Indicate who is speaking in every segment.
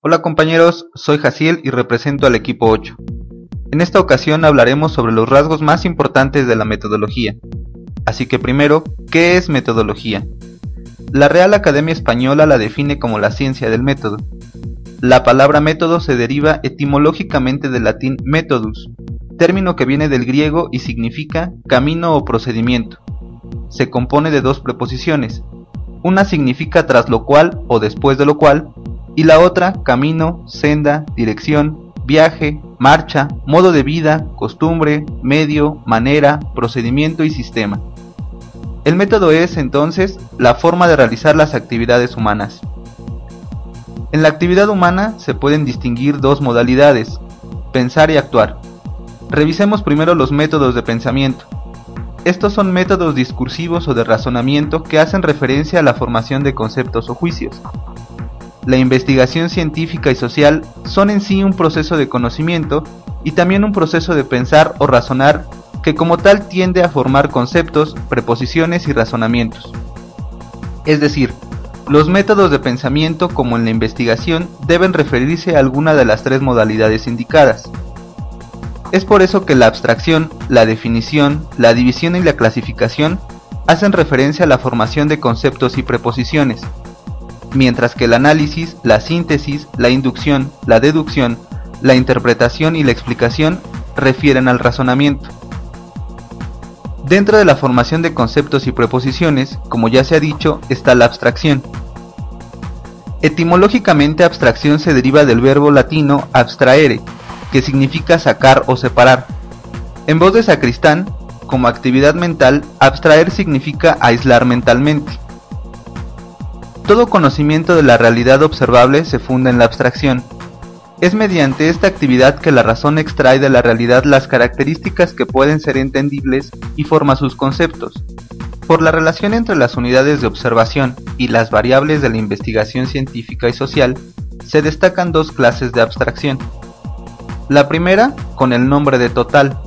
Speaker 1: Hola compañeros, soy Jaciel y represento al equipo 8. En esta ocasión hablaremos sobre los rasgos más importantes de la metodología. Así que primero, ¿qué es metodología? La Real Academia Española la define como la ciencia del método. La palabra método se deriva etimológicamente del latín methodus, término que viene del griego y significa camino o procedimiento. Se compone de dos preposiciones. Una significa tras lo cual o después de lo cual, y la otra camino, senda, dirección, viaje, marcha, modo de vida, costumbre, medio, manera, procedimiento y sistema. El método es, entonces, la forma de realizar las actividades humanas. En la actividad humana se pueden distinguir dos modalidades: pensar y actuar. Revisemos primero los métodos de pensamiento. Estos son métodos discursivos o de razonamiento que hacen referencia a la formación de conceptos o juicios. La investigación científica y social son en sí un proceso de conocimiento y también un proceso de pensar o razonar que como tal tiende a formar conceptos, preposiciones y razonamientos. Es decir, los métodos de pensamiento como en la investigación deben referirse a alguna de las tres modalidades indicadas. Es por eso que la abstracción, la definición, la división y la clasificación hacen referencia a la formación de conceptos y preposiciones, mientras que el análisis, la síntesis, la inducción, la deducción, la interpretación y la explicación refieren al razonamiento. Dentro de la formación de conceptos y preposiciones, como ya se ha dicho, está la abstracción. Etimológicamente, abstracción se deriva del verbo latino abstrahere, que significa sacar o separar. En voz de Sacristán, como actividad mental, abstraer significa aislar mentalmente. Todo conocimiento de la realidad observable se funda en la abstracción. Es mediante esta actividad que la razón extrae de la realidad las características que pueden ser entendibles y forma sus conceptos. Por la relación entre las unidades de observación y las variables de la investigación científica y social, se destacan dos clases de abstracción. La primera, con el nombre de total.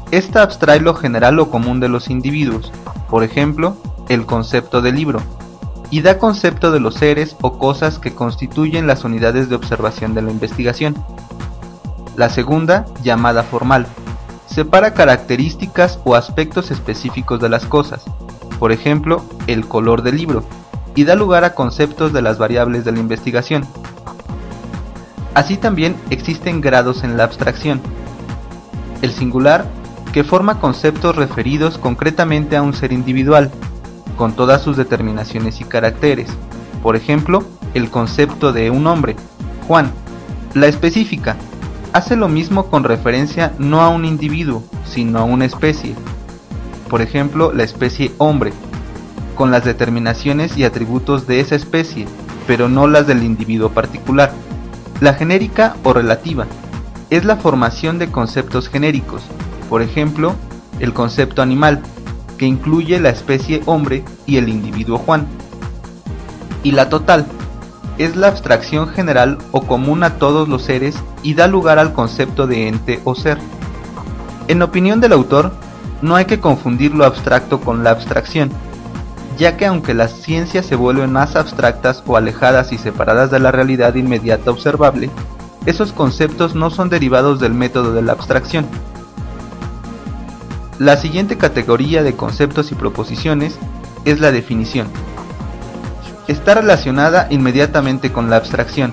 Speaker 1: Esta abstrae lo general o común de los individuos, por ejemplo, el concepto de libro, y da concepto de los seres o cosas que constituyen las unidades de observación de la investigación. La segunda, llamada formal, separa características o aspectos específicos de las cosas, por ejemplo, el color del libro, y da lugar a conceptos de las variables de la investigación. Así también existen grados en la abstracción. El singular, que forma conceptos referidos concretamente a un ser individual, con todas sus determinaciones y caracteres, por ejemplo, el concepto de un hombre, Juan. La específica, hace lo mismo con referencia no a un individuo, sino a una especie, por ejemplo, la especie hombre, con las determinaciones y atributos de esa especie, pero no las del individuo particular. La genérica o relativa, es la formación de conceptos genéricos, por ejemplo, el concepto animal, que incluye la especie hombre y el individuo Juan. Y la total, es la abstracción general o común a todos los seres y da lugar al concepto de ente o ser. En opinión del autor, no hay que confundir lo abstracto con la abstracción, ya que aunque las ciencias se vuelven más abstractas o alejadas y separadas de la realidad inmediata observable, esos conceptos no son derivados del método de la abstracción. La siguiente categoría de conceptos y proposiciones es la definición. Está relacionada inmediatamente con la abstracción.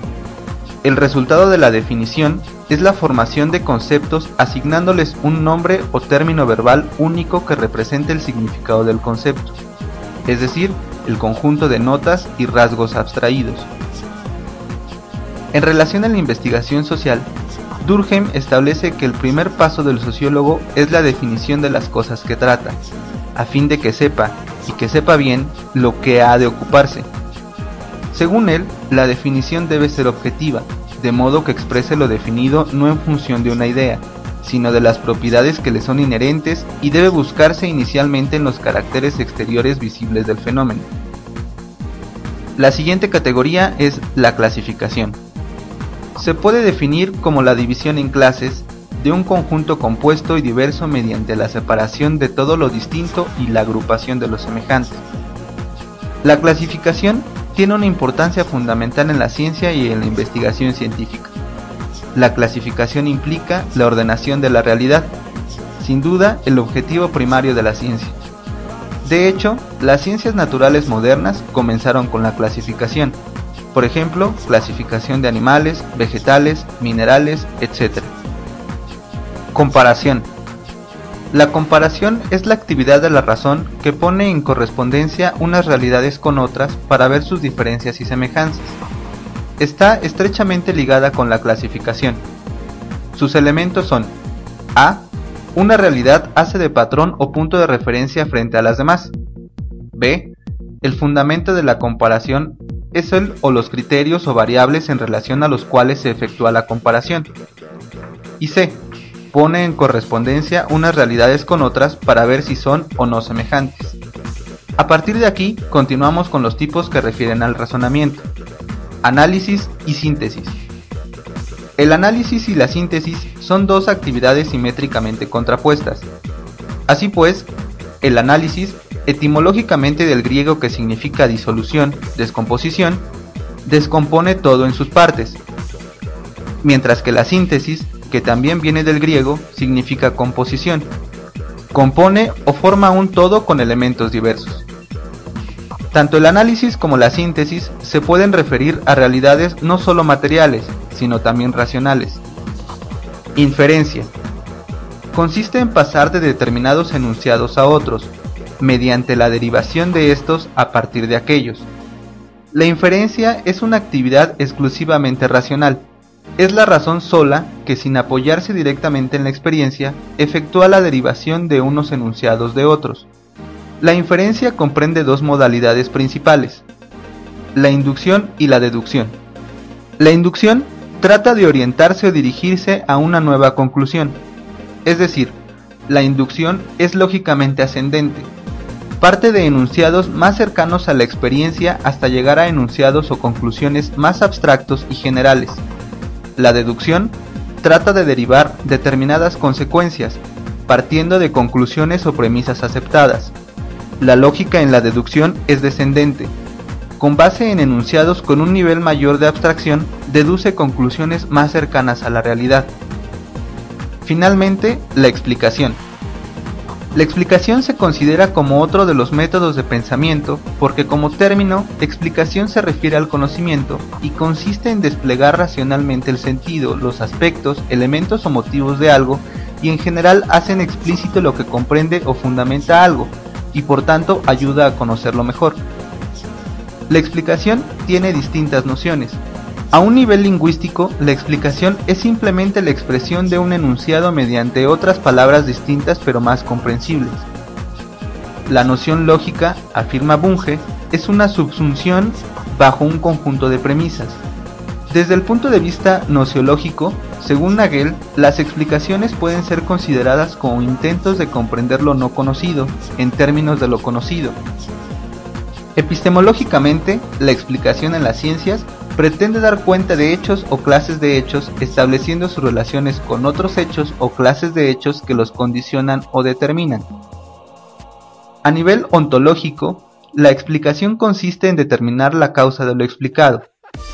Speaker 1: El resultado de la definición es la formación de conceptos asignándoles un nombre o término verbal único que represente el significado del concepto, es decir, el conjunto de notas y rasgos abstraídos. En relación a la investigación social, Durkheim establece que el primer paso del sociólogo es la definición de las cosas que trata, a fin de que sepa, y que sepa bien, lo que ha de ocuparse. Según él, la definición debe ser objetiva, de modo que exprese lo definido no en función de una idea, sino de las propiedades que le son inherentes y debe buscarse inicialmente en los caracteres exteriores visibles del fenómeno. La siguiente categoría es la clasificación. Se puede definir como la división en clases de un conjunto compuesto y diverso mediante la separación de todo lo distinto y la agrupación de lo semejante. La clasificación tiene una importancia fundamental en la ciencia y en la investigación científica. La clasificación implica la ordenación de la realidad, sin duda el objetivo primario de la ciencia. De hecho, las ciencias naturales modernas comenzaron con la clasificación, por ejemplo, clasificación de animales, vegetales, minerales, etc. Comparación. La comparación es la actividad de la razón que pone en correspondencia unas realidades con otras para ver sus diferencias y semejanzas. Está estrechamente ligada con la clasificación. Sus elementos son: A. Una realidad hace de patrón o punto de referencia frente a las demás. B. El fundamento de la comparación es el o los criterios o variables en relación a los cuales se efectúa la comparación. Y C. Pone en correspondencia unas realidades con otras para ver si son o no semejantes. A partir de aquí, continuamos con los tipos que refieren al razonamiento: análisis y síntesis. El análisis y la síntesis son dos actividades simétricamente contrapuestas. Así pues, el análisis, etimológicamente del griego que significa disolución, descomposición, descompone todo en sus partes, mientras que la síntesis, que también viene del griego, significa composición, compone o forma un todo con elementos diversos. Tanto el análisis como la síntesis se pueden referir a realidades no solo materiales, sino también racionales. Inferencia. Consiste en pasar de determinados enunciados a otros, mediante la derivación de estos a partir de aquellos. La inferencia es una actividad exclusivamente racional. Es la razón sola que, sin apoyarse directamente en la experiencia, efectúa la derivación de unos enunciados de otros. La inferencia comprende dos modalidades principales: la inducción y la deducción. La inducción trata de orientarse o dirigirse a una nueva conclusión, es decir, la inducción es lógicamente ascendente. Parte de enunciados más cercanos a la experiencia hasta llegar a enunciados o conclusiones más abstractos y generales. La deducción trata de derivar determinadas consecuencias, partiendo de conclusiones o premisas aceptadas. La lógica en la deducción es descendente. Con base en enunciados con un nivel mayor de abstracción, deduce conclusiones más cercanas a la realidad. Finalmente, la explicación. La explicación se considera como otro de los métodos de pensamiento porque, como término, explicación se refiere al conocimiento y consiste en desplegar racionalmente el sentido, los aspectos, elementos o motivos de algo, y en general hacen explícito lo que comprende o fundamenta algo, y por tanto ayuda a conocerlo mejor. La explicación tiene distintas nociones. A un nivel lingüístico, la explicación es simplemente la expresión de un enunciado mediante otras palabras distintas pero más comprensibles. La noción lógica, afirma Bunge, es una subsunción bajo un conjunto de premisas. Desde el punto de vista nociológico, según Nagel, las explicaciones pueden ser consideradas como intentos de comprender lo no conocido, en términos de lo conocido. Epistemológicamente, la explicación en las ciencias pretende dar cuenta de hechos o clases de hechos, estableciendo sus relaciones con otros hechos o clases de hechos que los condicionan o determinan. A nivel ontológico, la explicación consiste en determinar la causa de lo explicado.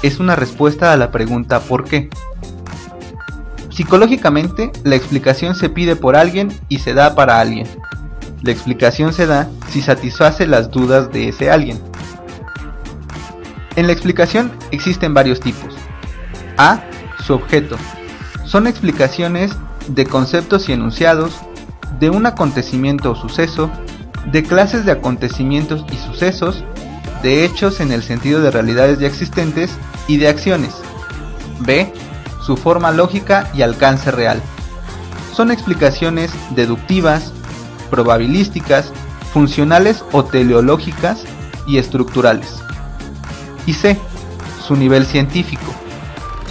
Speaker 1: Es una respuesta a la pregunta ¿por qué? Psicológicamente, la explicación se pide por alguien y se da para alguien. La explicación se da si satisface las dudas de ese alguien. En la explicación existen varios tipos. A. Su objeto. Son explicaciones de conceptos y enunciados, de un acontecimiento o suceso, de clases de acontecimientos y sucesos, de hechos en el sentido de realidades ya existentes y de acciones. B. Su forma lógica y alcance real. Son explicaciones deductivas, probabilísticas, funcionales o teleológicas y estructurales. Y C. Su nivel científico.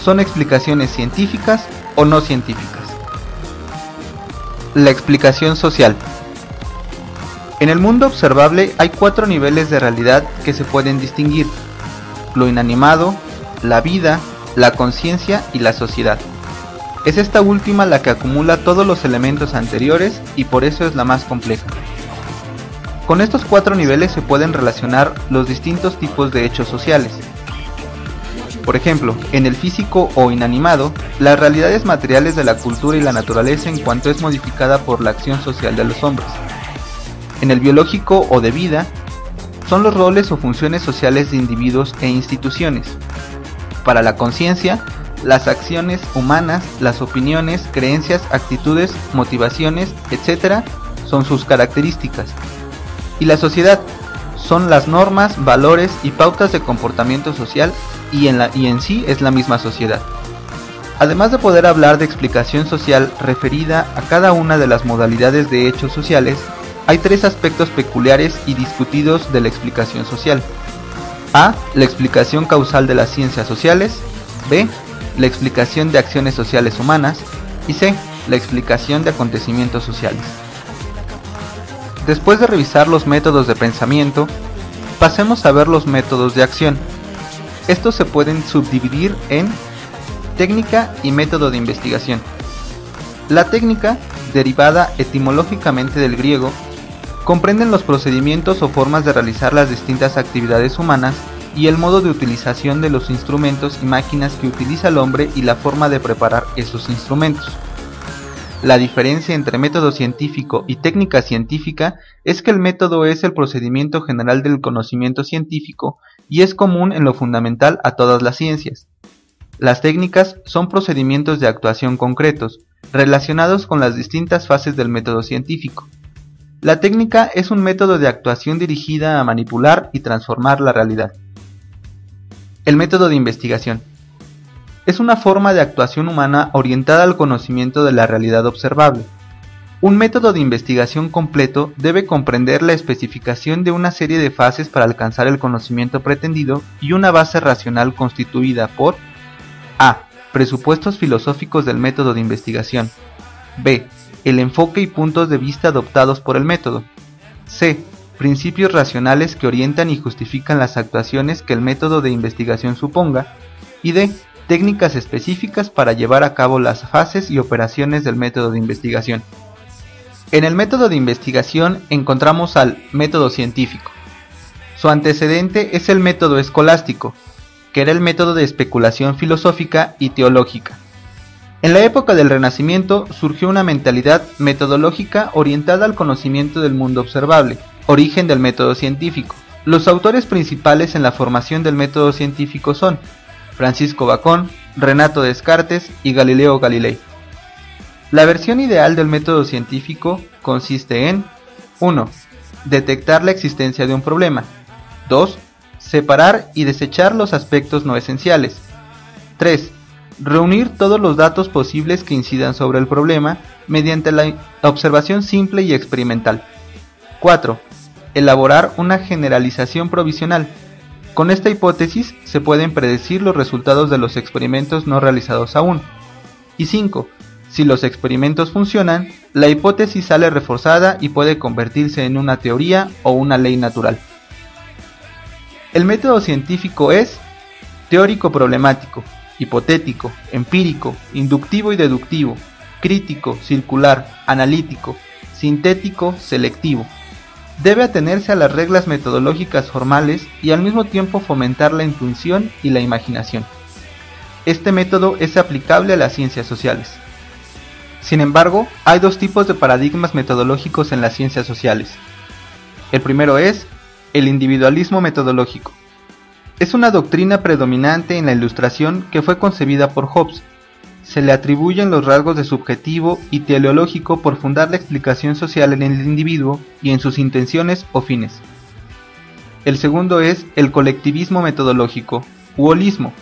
Speaker 1: Son explicaciones científicas o no científicas. La explicación social. En el mundo observable hay 4 niveles de realidad que se pueden distinguir: lo inanimado, la vida, la conciencia y la sociedad. Es esta última la que acumula todos los elementos anteriores y por eso es la más compleja. Con estos 4 niveles se pueden relacionar los distintos tipos de hechos sociales. Por ejemplo, en el físico o inanimado, las realidades materiales de la cultura y la naturaleza en cuanto es modificada por la acción social de los hombres. En el biológico o de vida, son los roles o funciones sociales de individuos e instituciones. Para la conciencia, las acciones humanas, las opiniones, creencias, actitudes, motivaciones, etc. son sus características. Y la sociedad son las normas, valores y pautas de comportamiento social y en sí es la misma sociedad. Además de poder hablar de explicación social referida a cada una de las modalidades de hechos sociales, hay 3 aspectos peculiares y discutidos de la explicación social. A. La explicación causal de las ciencias sociales. B. La explicación de acciones sociales humanas. Y C. La explicación de acontecimientos sociales. Después de revisar los métodos de pensamiento, pasemos a ver los métodos de acción. Estos se pueden subdividir en técnica y método de investigación. La técnica, derivada etimológicamente del griego, comprenden los procedimientos o formas de realizar las distintas actividades humanas y el modo de utilización de los instrumentos y máquinas que utiliza el hombre y la forma de preparar esos instrumentos. La diferencia entre método científico y técnica científica es que el método es el procedimiento general del conocimiento científico y es común en lo fundamental a todas las ciencias. Las técnicas son procedimientos de actuación concretos, relacionados con las distintas fases del método científico. La técnica es un método de actuación dirigida a manipular y transformar la realidad. El método de investigación es una forma de actuación humana orientada al conocimiento de la realidad observable. Un método de investigación completo debe comprender la especificación de una serie de fases para alcanzar el conocimiento pretendido y una base racional constituida por A. Presupuestos filosóficos del método de investigación. B. El enfoque y puntos de vista adoptados por el método. C. Principios racionales que orientan y justifican las actuaciones que el método de investigación suponga. Y D. Técnicas específicas para llevar a cabo las fases y operaciones del método de investigación. En el método de investigación encontramos al método científico. Su antecedente es el método escolástico, que era el método de especulación filosófica y teológica. En la época del Renacimiento surgió una mentalidad metodológica orientada al conocimiento del mundo observable, origen del método científico. Los autores principales en la formación del método científico son Francisco Bacón, Renato Descartes y Galileo Galilei. La versión ideal del método científico consiste en 1. Detectar la existencia de un problema. 2. Separar y desechar los aspectos no esenciales. 3. Reunir todos los datos posibles que incidan sobre el problema mediante la observación simple y experimental. 4. Elaborar una generalización provisional. Con esta hipótesis se pueden predecir los resultados de los experimentos no realizados aún. Y 5. Si los experimentos funcionan, la hipótesis sale reforzada y puede convertirse en una teoría o una ley natural. El método científico es teórico problemático, hipotético, empírico, inductivo y deductivo, crítico, circular, analítico, sintético, selectivo. Debe atenerse a las reglas metodológicas formales y al mismo tiempo fomentar la intuición y la imaginación. Este método es aplicable a las ciencias sociales. Sin embargo, hay 2 tipos de paradigmas metodológicos en las ciencias sociales. El primero es el individualismo metodológico. Es una doctrina predominante en la Ilustración que fue concebida por Hobbes. Se le atribuyen los rasgos de subjetivo y teleológico por fundar la explicación social en el individuo y en sus intenciones o fines. El segundo es el colectivismo metodológico, u holismo.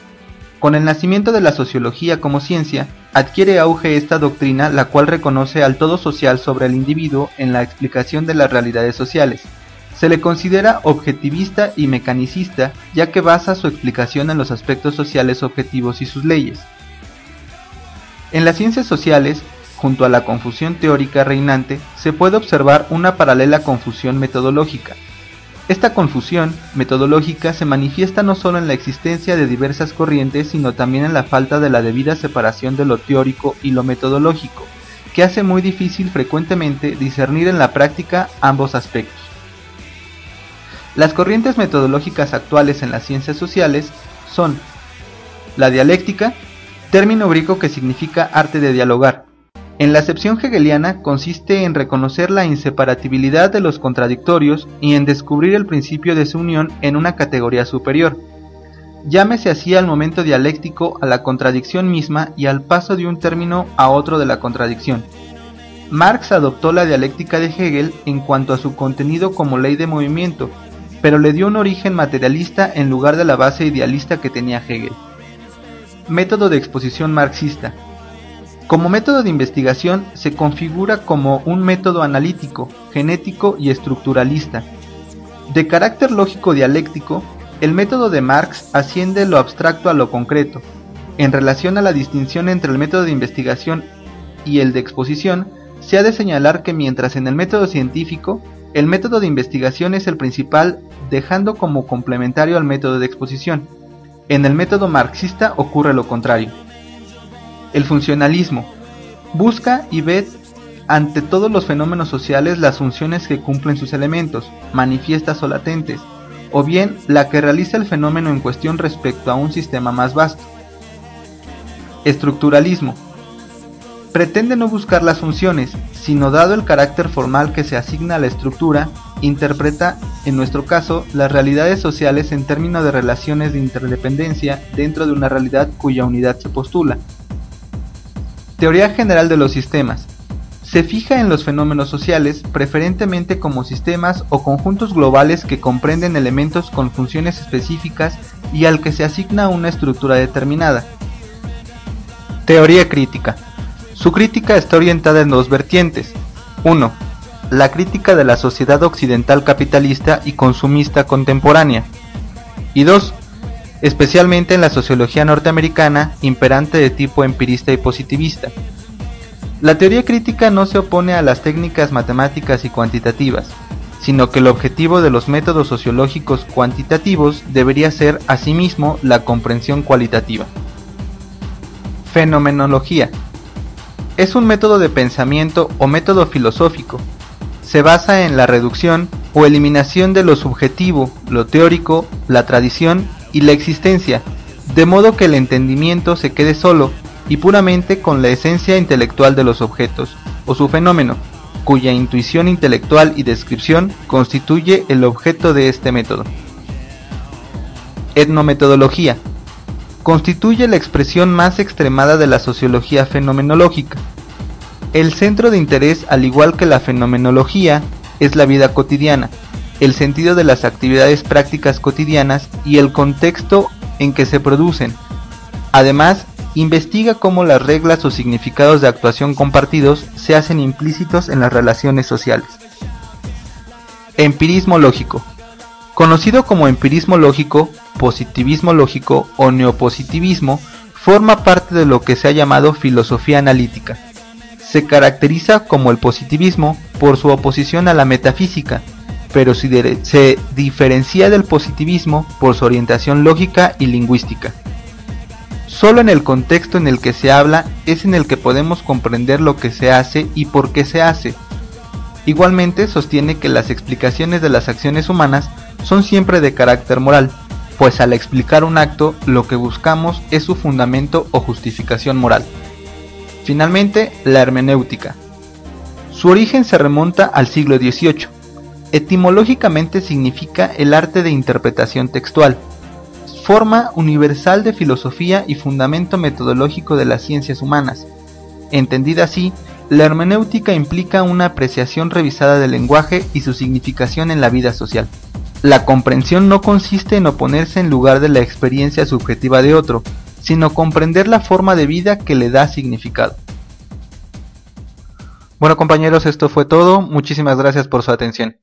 Speaker 1: Con el nacimiento de la sociología como ciencia, adquiere auge esta doctrina, la cual reconoce al todo social sobre el individuo en la explicación de las realidades sociales. Se le considera objetivista y mecanicista, ya que basa su explicación en los aspectos sociales objetivos y sus leyes. En las ciencias sociales, junto a la confusión teórica reinante, se puede observar una paralela confusión metodológica. Esta confusión metodológica se manifiesta no solo en la existencia de diversas corrientes, sino también en la falta de la debida separación de lo teórico y lo metodológico, que hace muy difícil frecuentemente discernir en la práctica ambos aspectos. Las corrientes metodológicas actuales en las ciencias sociales son la dialéctica, término griego que significa arte de dialogar. En la acepción hegeliana consiste en reconocer la inseparabilidad de los contradictorios y en descubrir el principio de su unión en una categoría superior. Llámese así al momento dialéctico, a la contradicción misma y al paso de un término a otro de la contradicción. Marx adoptó la dialéctica de Hegel en cuanto a su contenido como ley de movimiento, pero le dio un origen materialista en lugar de la base idealista que tenía Hegel. Método de exposición marxista. Como método de investigación se configura como un método analítico, genético y estructuralista. De carácter lógico-dialéctico, el método de Marx asciende lo abstracto a lo concreto. En relación a la distinción entre el método de investigación y el de exposición, se ha de señalar que mientras en el método científico, el método de investigación es el principal, dejando como complementario al método de exposición. En el método marxista ocurre lo contrario. El funcionalismo busca y ve ante todos los fenómenos sociales las funciones que cumplen sus elementos, manifiestas o latentes, o bien la que realiza el fenómeno en cuestión respecto a un sistema más vasto. Estructuralismo pretende no buscar las funciones, sino dado el carácter formal que se asigna a la estructura, interpreta, en nuestro caso, las realidades sociales en términos de relaciones de interdependencia dentro de una realidad cuya unidad se postula. Teoría general de los sistemas. Se fija en los fenómenos sociales preferentemente como sistemas o conjuntos globales que comprenden elementos con funciones específicas y al que se asigna una estructura determinada. Teoría crítica. Su crítica está orientada en dos vertientes. 1. La crítica de la sociedad occidental capitalista y consumista contemporánea. Y 2. Especialmente en la sociología norteamericana, imperante de tipo empirista y positivista. La teoría crítica no se opone a las técnicas matemáticas y cuantitativas, sino que el objetivo de los métodos sociológicos cuantitativos debería ser asimismo la comprensión cualitativa. Fenomenología. Es un método de pensamiento o método filosófico. Se basa en la reducción o eliminación de lo subjetivo, lo teórico, la tradición y la existencia, de modo que el entendimiento se quede solo y puramente con la esencia intelectual de los objetos, o su fenómeno, cuya intuición intelectual y descripción constituye el objeto de este método. Etnometodología. Constituye la expresión más extremada de la sociología fenomenológica. El centro de interés, al igual que la fenomenología, es la vida cotidiana, el sentido de las actividades prácticas cotidianas y el contexto en que se producen. Además, investiga cómo las reglas o significados de actuación compartidos se hacen implícitos en las relaciones sociales. Empirismo lógico. Conocido como empirismo lógico, positivismo lógico o neopositivismo, forma parte de lo que se ha llamado filosofía analítica. Se caracteriza como el positivismo por su oposición a la metafísica, pero se diferencia del positivismo por su orientación lógica y lingüística. Solo en el contexto en el que se habla es en el que podemos comprender lo que se hace y por qué se hace. Igualmente sostiene que las explicaciones de las acciones humanas son siempre de carácter moral, pues al explicar un acto lo que buscamos es su fundamento o justificación moral. Finalmente, la hermenéutica. Su origen se remonta al siglo XVIII. Etimológicamente significa el arte de interpretación textual, forma universal de filosofía y fundamento metodológico de las ciencias humanas. Entendida así, la hermenéutica implica una apreciación revisada del lenguaje y su significación en la vida social. La comprensión no consiste en oponerse en lugar de la experiencia subjetiva de otro, sino comprender la forma de vida que le da significado. Bueno compañeros, esto fue todo. Muchísimas gracias por su atención.